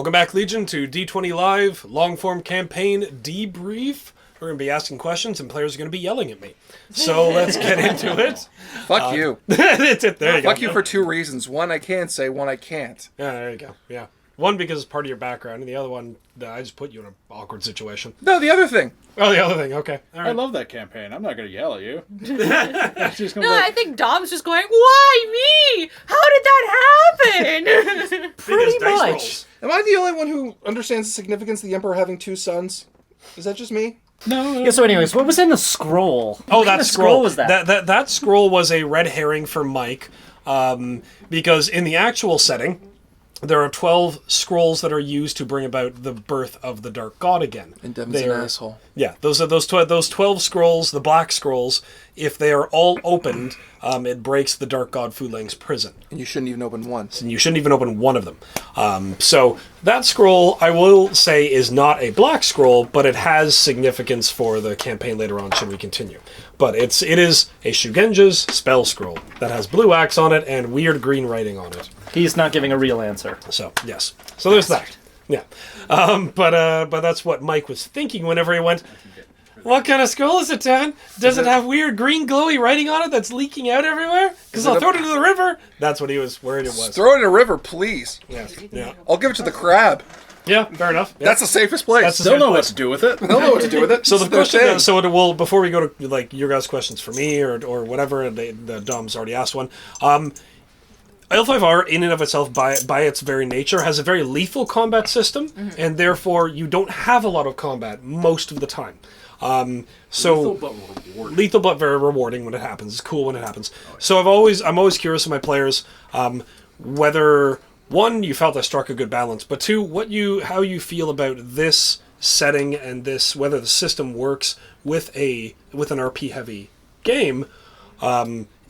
Welcome back, Legion, to D20 Live, long-form campaign Debrief. We're going to be asking questions, and players are going to be yelling at me. So let's get into it. Fuck you. That's it. There you go. Fuck you for two reasons. One, I can say. One, I can't. Yeah, there you go. Yeah. One, because it's part of your background, and the other one, I just put you in an awkward situation. No, the other thing. Oh, the other thing. Okay. All right. I love that campaign. I'm not going to yell at you. I think Dom's just going, why me? How did that happen? Pretty much. Am I the only one who understands the significance of the Emperor having two sons? Is that just me? No. Yeah, so anyways, what was in the scroll? Oh, What kind that of scroll was that? That scroll was a red herring for Mike, because in the actual setting, there are 12 scrolls that are used to bring about the birth of the Dark God again. And Devon's an asshole. Yeah, those 12 scrolls, the black scrolls. If they are all opened, it breaks the Dark God Fulang's prison. And you shouldn't even open one. And you shouldn't even open one of them. So that scroll, I will say, is not a black scroll, but it has significance for the campaign later on should we continue. But it is a Shugenja's spell scroll that has blue axe on it and weird green writing on it. He's not giving a real answer. So, yes. So there's that. Yeah. But that's what Mike was thinking whenever he went, what kind of scroll is it, Devin? Does it have weird green glowy writing on it that's leaking out everywhere? Because I'll throw it into the river. That's what he was worried it was. Throw it in a river, please. Yeah. I'll give it to the crab. Yeah, fair enough. Yeah. That's the safest place. That's the They'll know safest what place. to do with it. They'll know what to do with it. So the It's their question, thing. so it will, before we go to like your guys' questions for me or whatever, the Dom's already asked one. L5R, in and of itself, by its very nature, has a very lethal combat system, and therefore you don't have a lot of combat most of the time. Lethal but very rewarding when it happens. It's cool when it happens. So I'm always curious of my players, whether one, you felt I struck a good balance, but two, how you feel about this setting and whether the system works with an RP heavy game,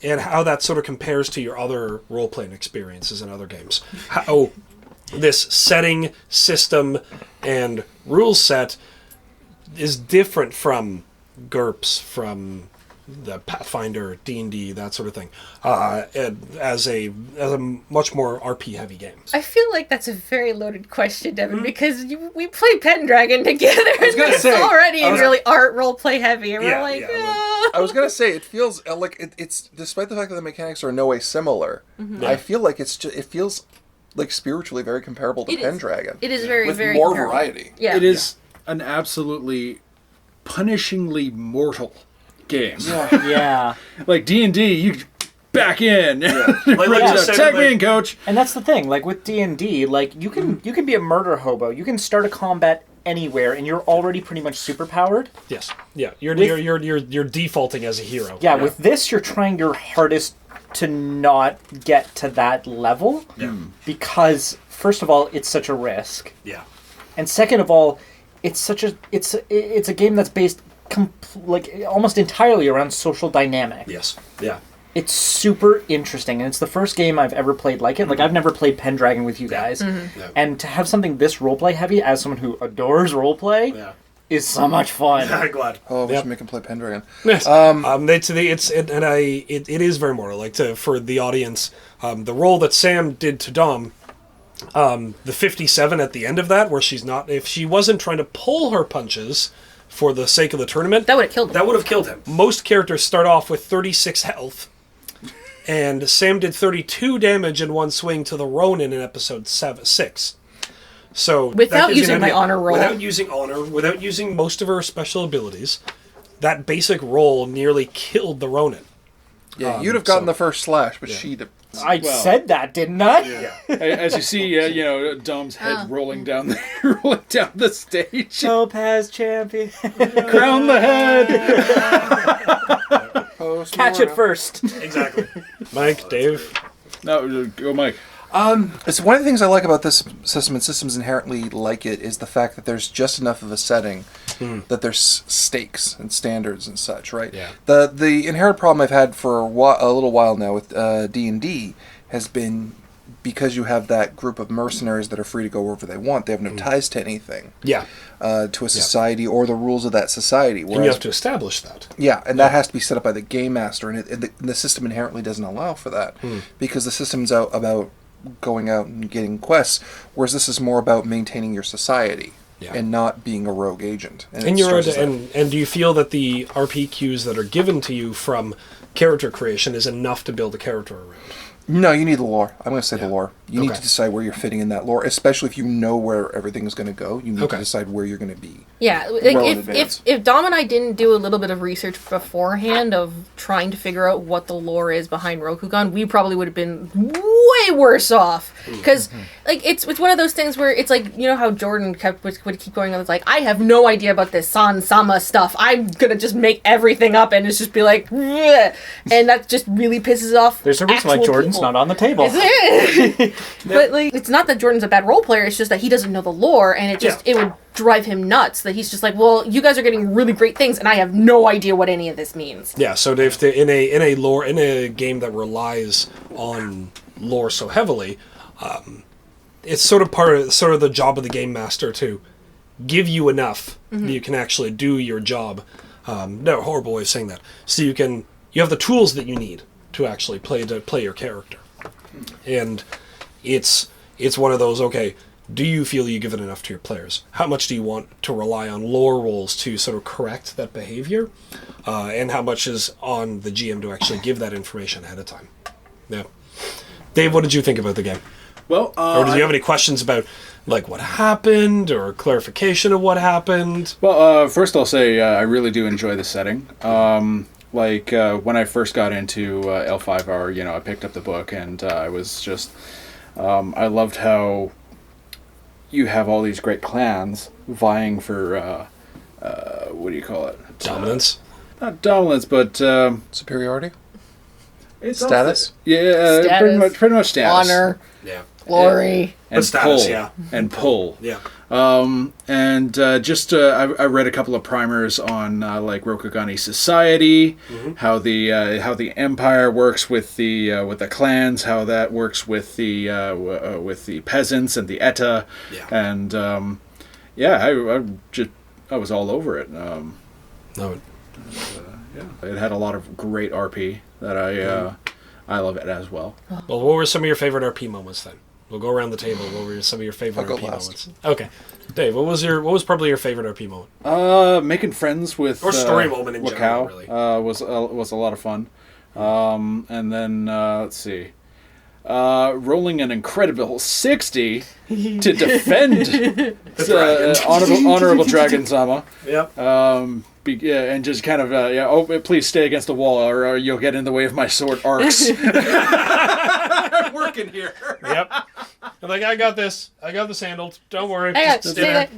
and how that sort of compares to your other role-playing experiences in other games. How this setting, system, and rule set is different from GURPS, from the Pathfinder, D&D, that sort of thing, as a much more RP-heavy game. I feel like that's a very loaded question, Devin, because we play Pendragon together, and it's already really art role-play heavy, and we're like, I was gonna say, it feels like it's despite the fact that the mechanics are in no way similar. I feel like it feels like spiritually very comparable to Pendragon. It is very, with very more comparable. variety. Yeah. It is an absolutely punishingly mortal game. Yeah. Like D&D, you back in. Like Tag me in, coach. And that's the thing, like with D&D, like you can be a murder hobo. You can start a combat anywhere and you're already pretty much superpowered. Yes. Yeah. You're defaulting as a hero. Yeah, with this you're trying your hardest to not get to that level. Yeah. Because first of all, it's such a risk. Yeah. And second of all, it's a game that's based almost entirely around social dynamics. Yes. Yeah. It's super interesting, and it's the first game I've ever played like it. Like, I've never played Pendragon with you guys. Yeah. And to have something this roleplay heavy, as someone who adores roleplay, is so much fun. I'm glad. Oh, we should make him play Pendragon. Yes. It is very mortal. Like for the audience, the role that Sam did to Dom, the 57 at the end of that, where if she wasn't trying to pull her punches for the sake of the tournament, That would have killed him. That would have killed him. Most characters start off with 36 health, and Sam did 32 damage in one swing to the Ronin in episode 6. So Without using my honor roll. without using most of her special abilities, that basic roll nearly killed the Ronin. Yeah, you'd have gotten the first slash, but she'd have... I said that, didn't I? Yeah. As you see, Dom's head rolling down the stage. Topaz champion. Crown the head. Catch it first. Exactly. Mike, Dave. No, go Mike. It's one of the things I like about this system, and systems inherently like it, is the fact that there's just enough of a setting that there's stakes and standards and such, right? Yeah. The inherent problem I've had for a little while now with D&D has been because you have that group of mercenaries that are free to go wherever they want. They have no ties to anything. Yeah. To a society or the rules of that society. And you have to establish that. Yeah, and that has to be set up by the game master, and the system inherently doesn't allow for that because the system's about going out and getting quests, whereas this is more about maintaining your society. Yeah. And not being a rogue agent. And do you feel that the RP cues that are given to you from character creation is enough to build a character around? No, you need the lore. I'm going to say the lore. You need to decide where you're fitting in that lore, especially if you know where everything is going to go. You need to decide where you're going to be. Yeah, like if Dom and I didn't do a little bit of research beforehand of trying to figure out what the lore is behind Rokugan, we probably would have been way worse off. Because like it's one of those things where it's like, you know how Jordan would keep going on. It's like, I have no idea about this Sama stuff. I'm gonna just make everything up and it's just be like, bleh. And that just really pisses off. There's a reason why Jordan's not on the table. But like, it's not that Jordan's a bad role player. It's just that he doesn't know the lore, and it would drive him nuts. That he's just like, well, you guys are getting really great things, and I have no idea what any of this means. Yeah. So if in a game that relies on lore so heavily, it's sort of the job of the game master to give you enough that you can actually do your job. No, horrible way of saying that. So you have the tools that you need to actually play your character. And it's one of those, okay, do you feel you give it enough to your players? How much do you want to rely on lore rolls to sort of correct that behavior? And how much is on the GM to actually give that information ahead of time? Yeah. Dave, what did you think about the game? Well, or did you have any questions about like what happened or clarification of what happened? Well, first I'll say I really do enjoy the setting. When I first got into L5R, I picked up the book and I was just, I loved how you have all these great clans vying for, what do you call it? Dominance? Not dominance, but... superiority? It's status? Yeah, status. Pretty much status. Honor. Yeah. Glory. And status, pull. yeah. And pull. Yeah. I read a couple of primers on like Rokugani society, how the empire works with the clans, how that works with the peasants and the Etta, and I was all over it. It had a lot of great RP that I love it as well. Well, what were some of your favorite RP moments then? We'll go around the table. What were some of your favorite RP moments? Okay, Dave, what was probably your favorite RP moment? Making friends with or story moment in general, really. Was a lot of fun. And then let's see, rolling an incredible 60 to defend honorable Dragon Sama. Yep. And just kind of please stay against the wall or you'll get in the way of my sword arcs. I'm working here. Yep. I'm like, I got this. I got this handled. Don't worry. Stay there.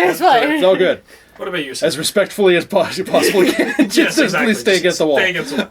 It's fine. It's all good. What about you, Sam? As respectfully as possibly can. Just exactly. Please stay against the wall. Stay against the wall.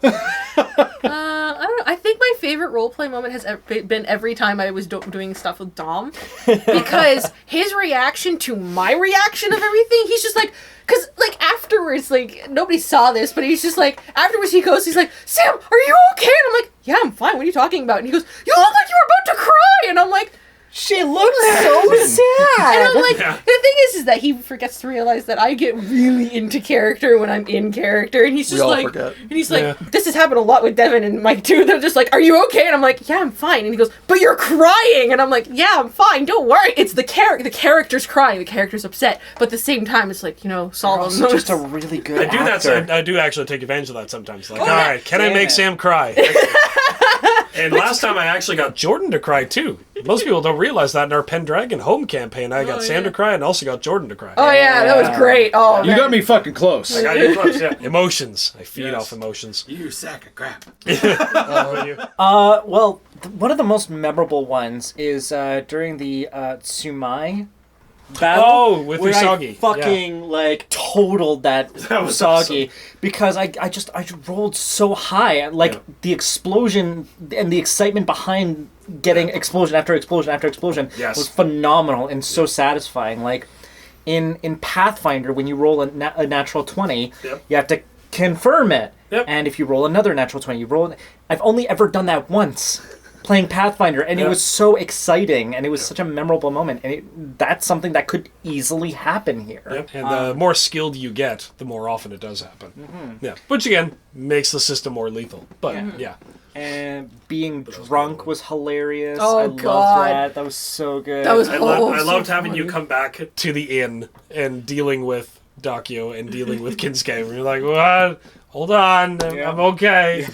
I don't know. I think my favorite roleplay moment has been every time I was doing stuff with Dom. Because his reaction to my reaction of everything, he's just like... Because, like, afterwards, like, nobody saw this, but he's just like... Afterwards he goes, he's like, Sam, are you okay? And I'm like, yeah, I'm fine. What are you talking about? And he goes, you look like you were about to cry! And I'm like... She looks so sad. And I'm like, the thing is that he forgets to realize that I get really into character when I'm in character, and he's just this has happened a lot with Devin and Mike too. They're just like, "Are you okay?" And I'm like, "Yeah, I'm fine." And he goes, "But you're crying," and I'm like, "Yeah, I'm fine. Don't worry. It's the character's crying. The character's upset, but at the same time, it's like solemn." Just a really good. I do actually take advantage of that sometimes. Like, all right, can I make Sam cry? And last time I actually got Jordan to cry too. Most people don't realize that in our Pendragon home campaign, I got Sam to cry and also got Jordan to cry. Oh yeah, that was great. Oh, you got me fucking close. I got you close. Yeah, emotions. I feed off emotions. You sack of crap. Well, one of the most memorable ones is during the Tsumai battle. Oh, with where Usagi. I fucking totaled that was Usagi because I rolled so high. The explosion and the excitement behind getting explosion after explosion after explosion was phenomenal and so satisfying. Like in Pathfinder, when you roll a natural 20, you have to confirm it. Yep. And if you roll another natural 20, you roll. I've only ever done that once. Playing Pathfinder, and it was so exciting, and it was such a memorable moment, and that's something that could easily happen here. Yep. And the more skilled you get, the more often it does happen. Mm-hmm. Yeah, which again makes the system more lethal. But And being drunk was hilarious. Oh, I loved God. that. That was so good. That was I so loved having funny. you come back to the inn and dealing with Dakio and dealing with Kinsuke. You're like, what? Hold on, I'm okay.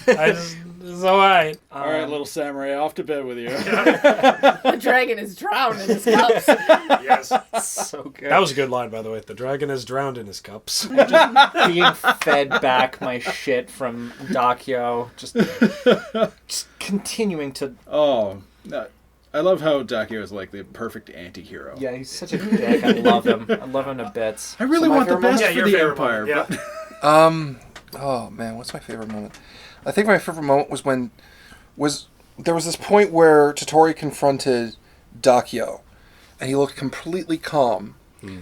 It's all right. All right, little samurai, off to bed with you. The dragon is drowned in his cups. Yes. so good. That was a good line, by the way. The dragon is drowned in his cups. Being fed back my shit from Dakio. Just continuing to... Oh, no. I love how Dakio is like the perfect anti-hero. Yeah, he's such a dick. I love him. I love him to bits. I really So my want the favorite best moment? for Yeah, the your favorite Empire. moment, But Oh man, what's my favorite moment? I think my favorite moment was when there was this point where Satori confronted Dakio, and he looked completely calm.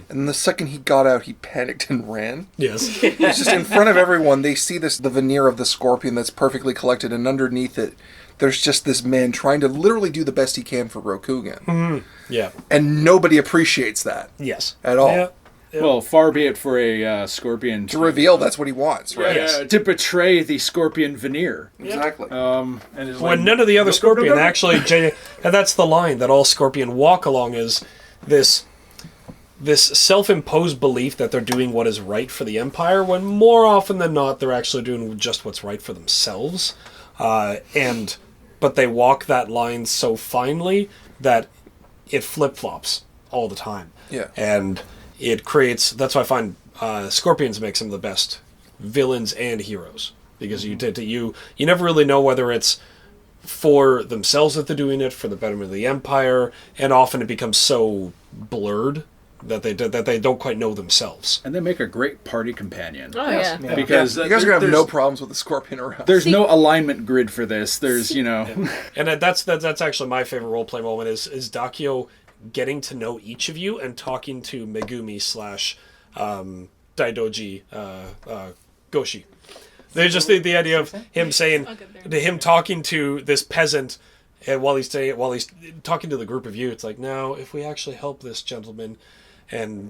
And the second he got out, he panicked and ran. Yes. It's just in front of everyone. They see the veneer of the scorpion that's perfectly collected, and underneath it, there's just this man trying to literally do the best he can for Rokugan, Yeah. and nobody appreciates that Yes. at all. Yeah. well, far be it for a scorpion To reveal that's what he wants, right? Yes. to betray the scorpion veneer. Exactly. And it's When like, none of the other go, go, go, Scorpion go. actually, and that's the line that all Scorpion walk along is this self-imposed belief that they're doing what is right for the Empire, when more often than not they're actually doing just what's right for themselves. But they walk that line so finely that it flip-flops all the time. Yeah. And it creates... That's why I find Scorpions make some of the best villains and heroes. Because you never really know whether it's for themselves that they're doing it, for the betterment of the Empire, and often it becomes so blurred that they don't quite know themselves. And they make a great party companion. Oh, yeah. Because You guys are gonna have there's- no problems with the scorpion around. There's no alignment grid for this. There's, And that's actually my favorite roleplay moment is Dakio getting to know each of you and talking to Megumi / Daidoji Goshi. There's just the idea of him saying, him talking to this peasant, and while he's talking to the group of you, it's like, now if we actually help this gentleman, and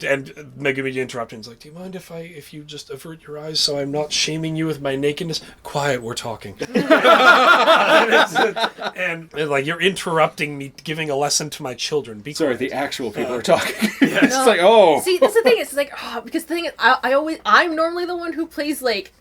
Megumi interrupting, is like, do you mind if you just avert your eyes so I'm not shaming you with my nakedness? Quiet, we're talking. and like, you're interrupting me giving a lesson to my children. Be Sorry, quiet. the actual people are talking. Yes. It's like, oh. See, that's the thing. It's like, because the thing is, I'm normally the one who plays, like,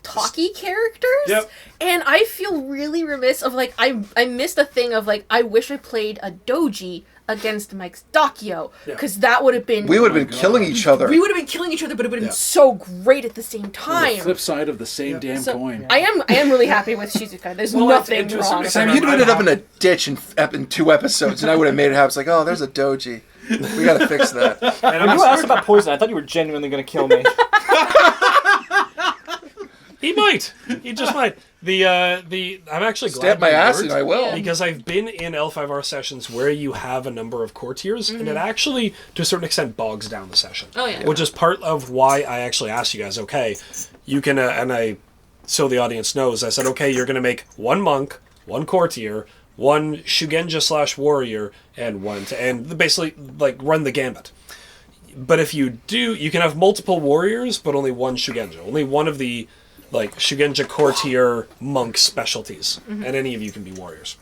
talky characters. Yep. And I feel really remiss of, like, I missed a thing of, like, I wish I played a doji against Mike's Dakio, because that would have been... We would have been killing each other. We would have been killing each other, but it would have been so great at the same The time. flip side of the same damn So, coin. I am really happy with Shizuka. There's nothing it's wrong. interesting. Sam, you'd have ended up in a ditch in 2 episodes, and I would have made it happen. It's like, oh, there's a doji. We gotta fix that. And When you asked about poison, I thought you were genuinely going to kill me. he might. He just might. I'm actually glad Stab my you ass weren't, and I will. because I've been in L5R sessions where you have a number of courtiers, and it actually, to a certain extent, bogs down the session. Oh, yeah. Which is part of why I actually asked you guys, okay, you can, so the audience knows, I said, okay, you're going to make one monk, one courtier, one Shugenja / warrior, and basically, like, run the gambit. But if you do, you can have multiple warriors, but only one Shugenja. Only one of the, like, Shugenja courtier monk specialties. And any of you can be warriors.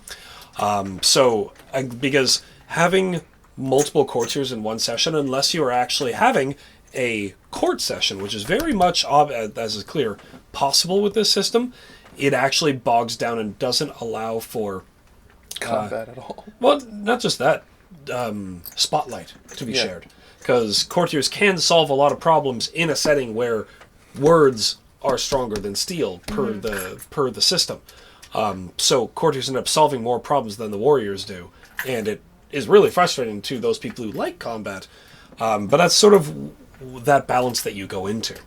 Because having multiple courtiers in one session, unless you are actually having a court session, which is very much, as is clear, possible with this system, it actually bogs down and doesn't allow for... Combat at all. Well, not just that. Spotlight to be shared. Because courtiers can solve a lot of problems in a setting where words are stronger than steel per the system. So courtiers end up solving more problems than the warriors do, and it is really frustrating to those people who like combat. But that's sort of that balance that you go into,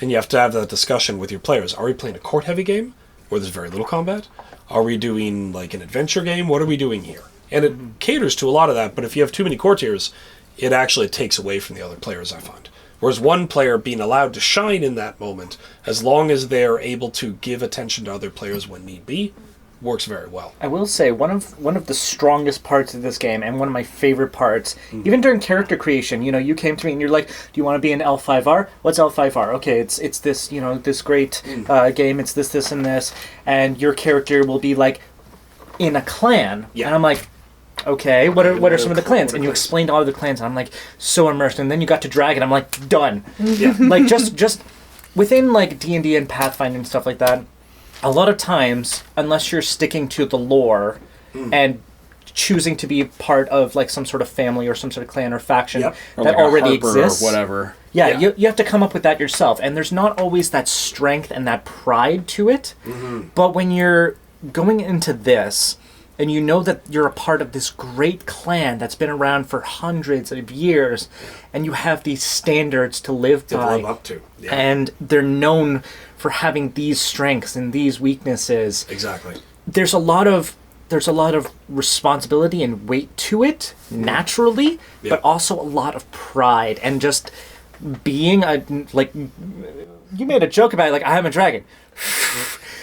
and you have to have that discussion with your players. Are we playing a court-heavy game where there's very little combat? Are we doing like an adventure game? What are we doing here? And it caters to a lot of that, but if you have too many courtiers, it actually takes away from the other players, I find. Whereas one player being allowed to shine in that moment, as long as they're able to give attention to other players when need be, works very well. I will say one of the strongest parts of this game, and one of my favorite parts, even during character creation. You came to me and you're like, "Do you want to be an L5R? What's L5R? Okay, it's this this great game. It's this, and this, and your character will be like in a clan." Yeah. And I'm like, okay, what are some of the clans? And you explained all of the clans, and I'm like so immersed. And then you got to Dragon, I'm like done. Yeah. Like just within like D&D and Pathfinder and stuff like that. A lot of times, unless you're sticking to the lore and choosing to be part of like some sort of family or some sort of clan or faction Yep. Or that like a already Harper exists, or whatever. Yeah, Yeah. You have to come up with that yourself, and there's not always that strength and that pride to it. But when you're going into this, and you know that you're a part of this great clan that's been around for hundreds of years, and you have these standards to live To by, live up to. Yeah. and they're known for having these strengths and these weaknesses. Exactly. There's a lot of responsibility and weight to it naturally, Yeah. but also a lot of pride and just being a like. You made a joke about it, like I am a dragon.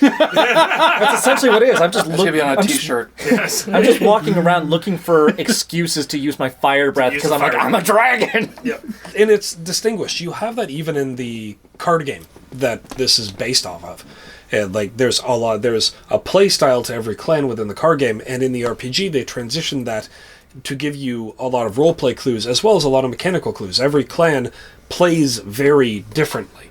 That's essentially what it is. I'm just It's gonna be on a I'm just- T-shirt. Yes. I'm just walking around looking for excuses to use my fire breath use because the I'm like, fire I'm a dragon. Yeah, and it's distinguished. You have that even in the card game that this is based off of. And like, there's a play style to every clan within the card game, and in the RPG they transitioned that to give you a lot of roleplay clues as well as a lot of mechanical clues. Every clan plays very differently.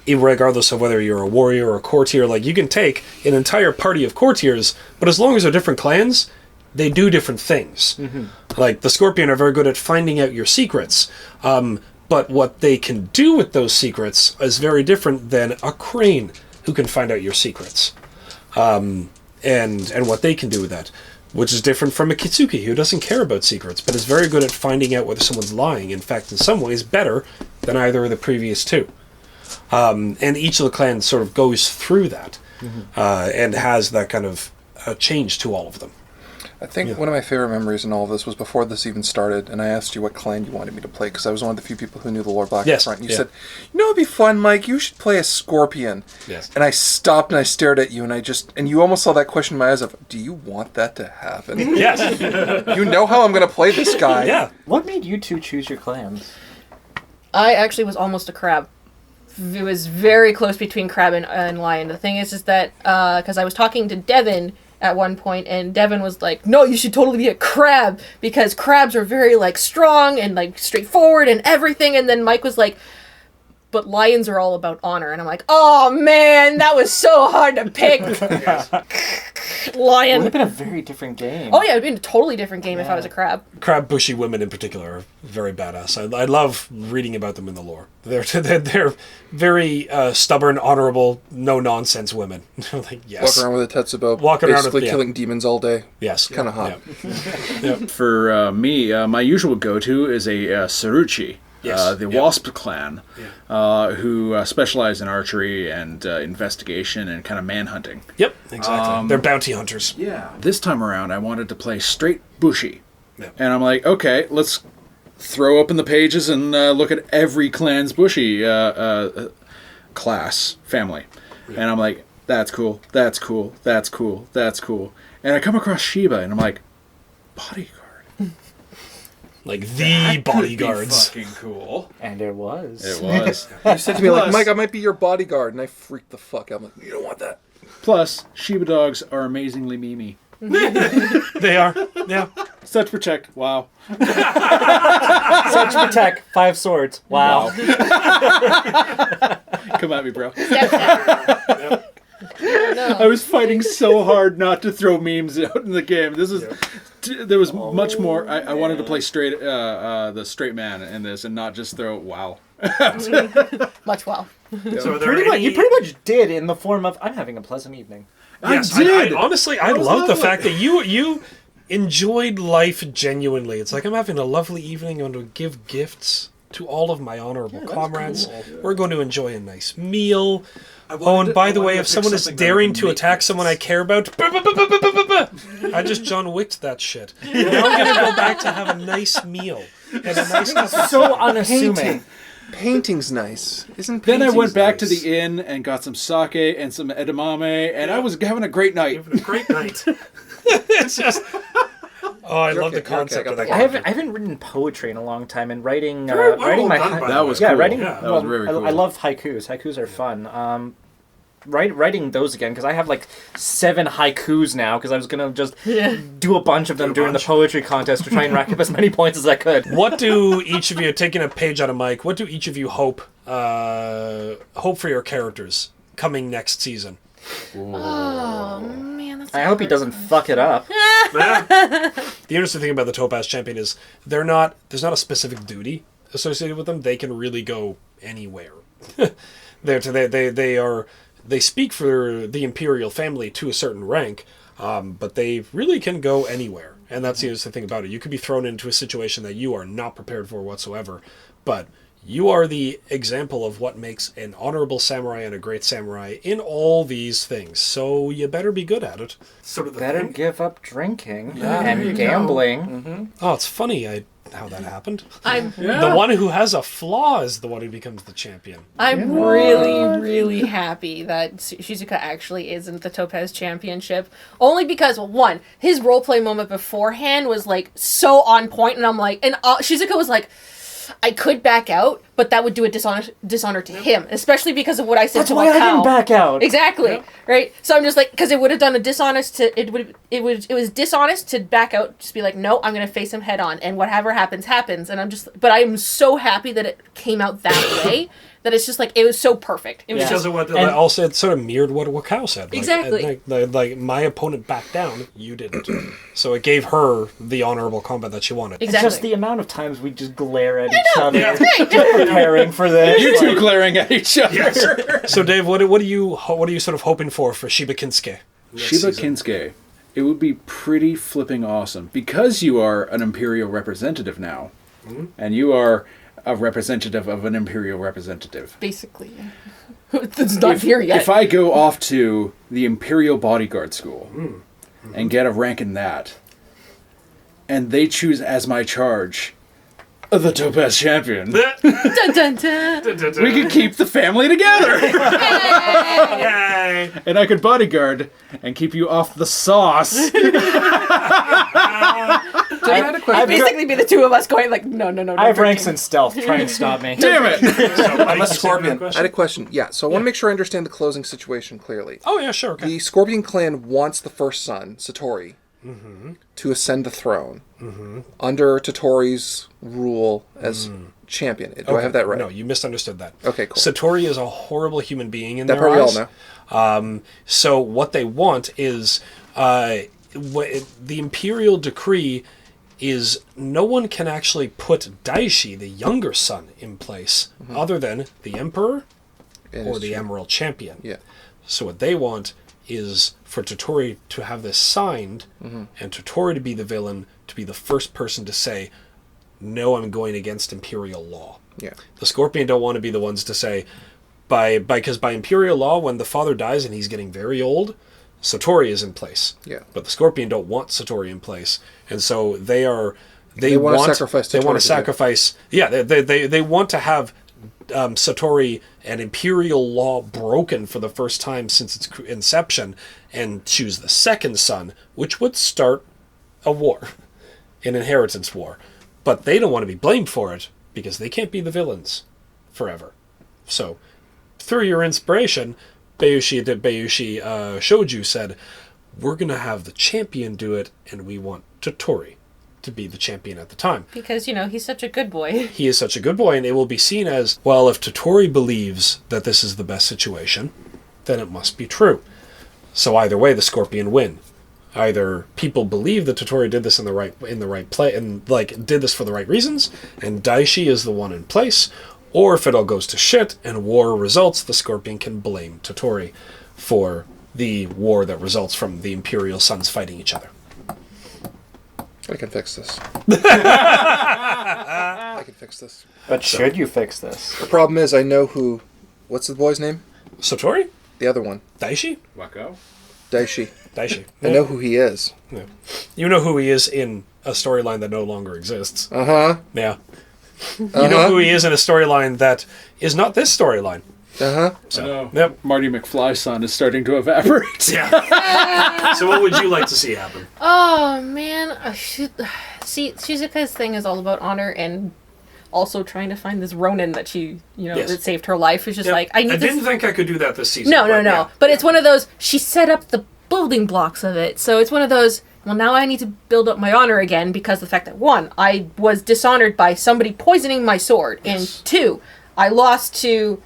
Regardless of whether you're a warrior or a courtier, like you can take an entire party of courtiers, but as long as they're different clans, they do different things. Like the Scorpion are very good at finding out your secrets, but what they can do with those secrets is very different than a Crane who can find out your secrets, and what they can do with that, which is different from a Kitsuki who doesn't care about secrets, but is very good at finding out whether someone's lying. In fact, in some ways, better than either of the previous two. And each of the clans sort of goes through that and has that kind of change to all of them. I think one of my favorite memories in all of this was before this even started, and I asked you what clan you wanted me to play, because I was one of the few people who knew the lore back Yes, front. And you yeah. said, it'd be fun, Mike, you should play a Scorpion. Yes. And I stopped and I stared at you, and you almost saw that question in my eyes of, do you want that to happen? Yes. You know how I'm going to play this guy. Yeah. What made you two choose your clans? I actually was almost a crab. It was very close between crab and lion. The thing is that because I was talking to Devin at one point, and Devin was like, "No, you should totally be a crab because crabs are very like strong and like straightforward and everything." And then Mike was like, "But lions are all about honor." And I'm like, "Oh man, that was so hard to pick." It would Lion. have been a very different game. Oh yeah, it'd been a totally different game if I was a crab. Crab bushy women in particular are very badass. I love reading about them in the lore. They're very stubborn, honorable, no nonsense women. Like yes, Walking around with a Tetsubo, Walking around with- basically yeah. killing demons all day. yes, Kind of hot. Yeah. For me, my usual go-to is a Saruchi, Yes. the Yeah. Wasp clan, who specialize in archery and investigation and kind of manhunting. Yep, exactly. They're bounty hunters. Yeah. This time around, I wanted to play straight Bushi. Yeah. And I'm like, okay, let's throw open the pages and look at every clan's Bushi class, family. And I'm like, that's cool, that's cool, that's cool, that's cool. And I come across Shiba, and I'm like, bodyguard. Like the bodyguards. Fucking cool. And it was. It was. You said to me, like, Plus- Mike, I might be your bodyguard. And I freaked the fuck out. I'm like, you don't want that. Plus, Shiba dogs are amazingly memey. They are. Yeah. Such protect. Wow. Such Protect, 5 swords. Wow. Come at me, bro. No. I was fighting so hard not to throw memes out in the game. This is there was much more. I wanted to play straight the straight man in this and not just throw wow. Much well. So are there Pretty much, any- you pretty much did in the form of, I'm having a pleasant evening. Yes, I did. Honestly, I was love the lovely. fact that you enjoyed life genuinely. It's like I'm having a lovely evening. I'm going to give gifts to all of my honorable comrades. We're going to enjoy a nice meal. Oh, and by the way, if someone is daring to attack someone I care about, I just John Wicked that shit. Now I'm going to go back to have a nice meal and a nice cup of So unassuming. painting's nice. Isn't Then I painting's went back to nice? the inn and got some sake and some edamame, and I was having a great night. Having a great night. It's just. Oh, I love the okay, concept okay, of that. I haven't written poetry in a long time, and writing Very well writing my done, by the That way. was yeah cool. writing Yeah. That was very cool. I love haikus. Haikus are fun. Writing those again because I have like 7 haikus now because I was gonna just do a bunch of them during the poetry contest to try and rack up as many points as I could. What do each of you, taking a page out of Mike, what do each of you hope for your characters coming next season? Oh man, that's. I hope he doesn't fuck it up. The interesting thing about the Topaz Champion is there's not a specific duty associated with them. They can really go anywhere. They speak for the Imperial family to a certain rank, but they really can go anywhere. And that's the interesting thing about it. You could be thrown into a situation that you are not prepared for whatsoever, but you are the example of what makes an honorable samurai and a great samurai in all these things. So you better be good at it. Sort of the Better thing. give up drinking there you and go. gambling. Oh, it's funny how that happened. I'm The one who has a flaw is the one who becomes the champion. I'm really happy that Shizuka actually isn't the Topaz Championship. Only because, well, one, his roleplay moment beforehand was like so on point, and I'm like, and Shizuka was like, I could back out, but that would do a dishonor to him, especially because of what I said That's to why I Wakao. didn't back out. Exactly, right? So I'm just like, because it would have done a dishonest to it was dishonest to back out, just be like, no, I'm gonna face him head on, and whatever happens, happens. And but I'm so happy that it came out that way. That it's just like it was so perfect. It was Because just of what And- also it sort of mirrored what Wakao said. Like, Exactly. Like my opponent backed down, you didn't. So it gave her the honorable combat that she wanted. It's exactly. just the amount of times we just glare at each other, Yeah. just preparing for this. You two glaring at each other. So Dave, what are you sort of hoping for Shiba Kinsuke? next Shiba season? Kinsuke. It would be pretty flipping awesome because you are an Imperial representative now, and you are a representative of an Imperial representative. basically. It's not here yet. If I go off to the Imperial Bodyguard School and get a rank in that, and they choose as my charge the Topaz Champion, Dun, dun, dun. we could keep the family together. Yay! And I could bodyguard and keep you off the sauce. I had a question. Basically, be the two of us going like, no. I have ranks in stealth. Try and stop me. Damn it! I'm a scorpion. I had a question. Yeah, so I want to make sure I understand the closing situation clearly. Oh yeah, sure. Okay. The Scorpion clan wants the first son, Satori, to ascend the throne under Totori's rule as champion. Do I have that right? No, you misunderstood that. Okay, cool. Satori is a horrible human being in That their part we all eyes. know. So what they want is the imperial decree is no one can actually put Daishi, the younger son, in place other than the emperor And or his the champ- emerald champion. Yeah. So what they want is for Totori to have this signed and Totori to be the villain, to be the first person to say, no, I'm going against imperial law. Yeah. The Scorpion don't want to be the ones to say, because by imperial law, when the father dies and he's getting very old, Satori is in place. Yeah. But the Scorpion don't want Satori in place, and so they wanna sacrifice They want Satori to to do it. sacrifice. Yeah, they want to have Satori and imperial law broken for the first time since its inception, and choose the second son, which would start a war, an inheritance war. But they don't want to be blamed for it because they can't be the villains forever. So, through your inspiration, Bayushi Shoju said, we're going to have the champion do it, and we want Totori to be the champion at the time. Because, he's such a good boy. He is such a good boy, and it will be seen as, well, if Totori believes that this is the best situation, then it must be true. So either way, the Scorpion win. Either people believe that Totori did this in the right play and did this for the right reasons, and Daishi is the one in place, or if it all goes to shit and war results, the Scorpion can blame Totori for the war that results from the Imperial sons fighting each other. I can fix this. I can fix this. But should you fix this? The problem is I know who... What's the boy's name? Satori? The other one. Daishi? Wacko? Daishi. Daishi. I know who he is. Yeah. You know who he is in a storyline that no longer exists. Uh-huh. Yeah. You know who he is in a storyline that is not this storyline. Uh-huh. So, yep. Marty McFly's son is starting to evaporate. Yeah. So what would you like to see happen? Oh man, see, Shizuka's thing is all about honor and also trying to find this Ronin that that saved her life. It's just Yep. like I didn't think I could do that this season. No. Yeah. But it's one of those. She set up the building blocks of it, so it's one of those. Well, now I need to build up my honor again because the fact that 1, I was dishonored by somebody poisoning my sword, and 2, I lost to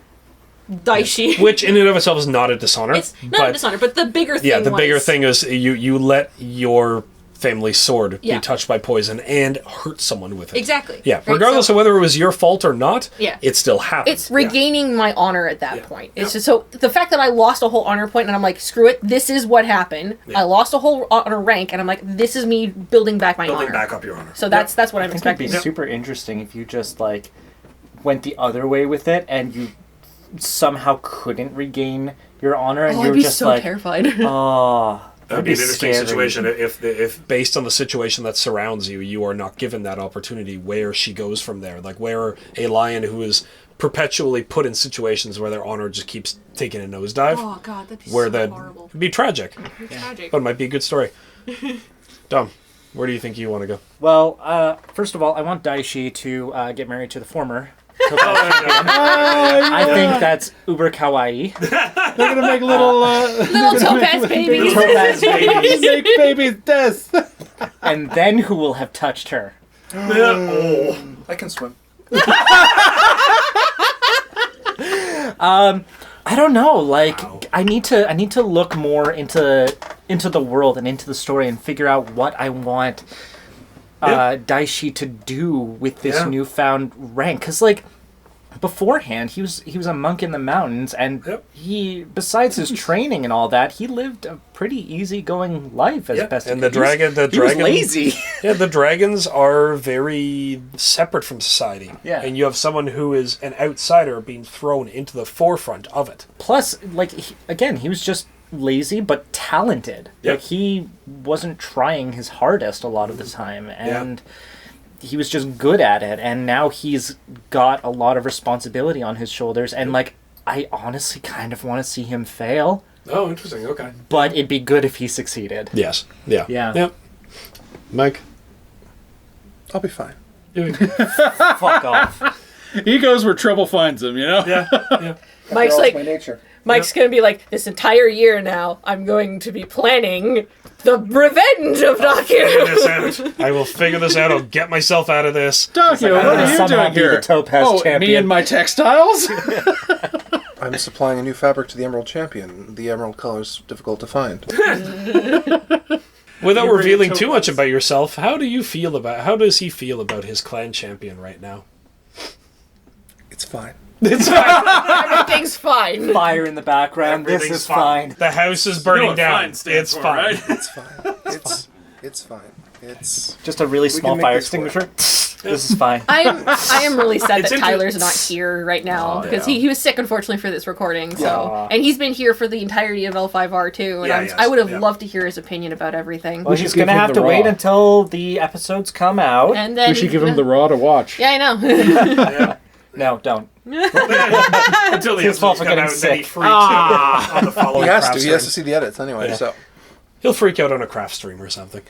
Daishi. Which in and of itself is not a dishonor. It's not a dishonor, but the bigger thing. Yeah, the bigger thing is you let your family's sword be touched by poison and hurt someone with it. Exactly. Yeah, Right, regardless of whether it was your fault or not. Yeah. It still happened. It's regaining my honor at that point. It's just so the fact that I lost a whole honor point and I'm like, screw it, this is what happened. Yeah. I lost a whole honor rank and I'm like, this is me building back my honor. back up your honor. So that's what I'm I think expecting. it'd be super interesting if you just like went the other way with it and you somehow couldn't regain your honor and Oh, you I'd were be just so like, terrified. oh, That would be an interesting scary. situation if based on the situation that surrounds you, you are not given that opportunity where she goes from there. Like where a lion who is perpetually put in situations where their honor just keeps taking a nosedive. Oh god, that'd be where so that horrible. would be tragic. Tragic. But it might be a good story. Dom, where do you think you want to go? Well, first of all, I want Daishi to get married to the former. I think that's uber kawaii. They're gonna make little Topaz babies. Topaz babies. make babies death. And then who will have touched her? I can swim. I don't know. Like, Wow. I need to look more into the world and into the story and figure out what I want Daishi to do with this newfound rank. Because like beforehand, he was a monk in the mountains, and he, besides his training and all that, he lived a pretty easygoing life as best. And he could. He was lazy. Yeah, the dragons are very separate from society. Yeah. And you have someone who is an outsider being thrown into the forefront of it. Plus, like he was just lazy but talented. Yep. Like he wasn't trying his hardest a lot of the time, and he was just good at it. And now he's got a lot of responsibility on his shoulders, and like I honestly kind of want to see him fail. Oh, interesting. Okay. But it'd be good if he succeeded. Yes. Yeah. Yeah. Yep. Mike. I'll be fine. Fuck off. He goes where trouble finds him, you know? Yeah. Yeah. Mike's That's like my nature. Mike's gonna be like, this entire year now, I'm going to be planning the revenge of Daku. I will figure this out. I'll get myself out of this. Donkey, I'm what gonna are you somehow doing be here? the Topaz Oh, champion. me and my textiles? I'm supplying a new fabric to the Emerald Champion. The emerald color is difficult to find. Without You revealing bring too much about yourself, how does he feel about his clan champion right now? It's fine. It's fine. Everything's fine. Fire in the background. This Everything's is fine. The house is burning what down. fine stands It's for, fine. right? It's fine. It's fine. It's Just a really small make fire this work. extinguisher. This is fine. I am really sad It's that inter- Tyler's not here right now because he was sick, unfortunately, for this recording. So Aw. and he's been here for the entirety of L5R too, and Yeah, yes, I would have yeah. loved to hear his opinion about everything. Well, should he's give gonna him have the to wait raw. until the episodes come out. And then We should give him the raw to watch. Yeah, I know. Yeah. No, don't. Until the His fault episodes for come getting out, and then he sick. freaks out on the following he has craft to. He has stream. to see the edits anyway. Yeah. So He'll freak out on a craft stream or something.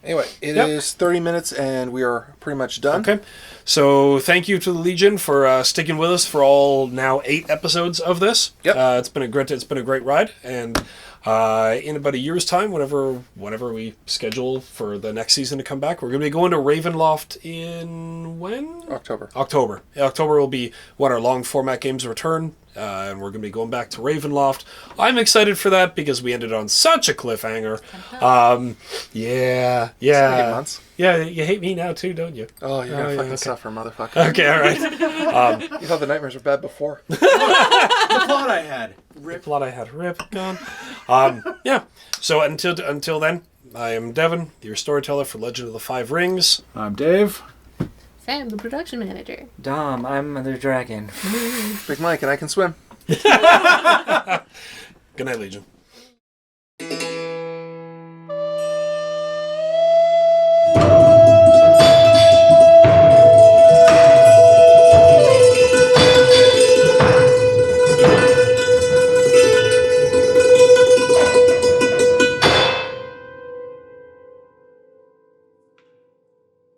anyway, it is 30 minutes and we are pretty much done. Okay. So thank you to the Legion for sticking with us for all now 8 episodes of this. Yep. It's been a great ride, and in about a year's time, whenever we schedule for the next season to come back, we're going to be going to Ravenloft in when? October. October. October will be when our long format games return, and we're going to be going back to Ravenloft. I'm excited for that because we ended on such a cliffhanger. Yeah. Second months. Yeah, you hate me now too, don't you? Oh, you're gonna yeah, fucking okay. suffer, motherfucker. Okay, all right. You thought the nightmares were bad before. The plot I had. The plot I had ripped gone. Yeah. So until then, I am Devin, your storyteller for Legend of the Five Rings. I'm Dave. Sam, the production manager. Dom, I'm Mother Dragon. Big Mike and I can swim. Good night, Legion.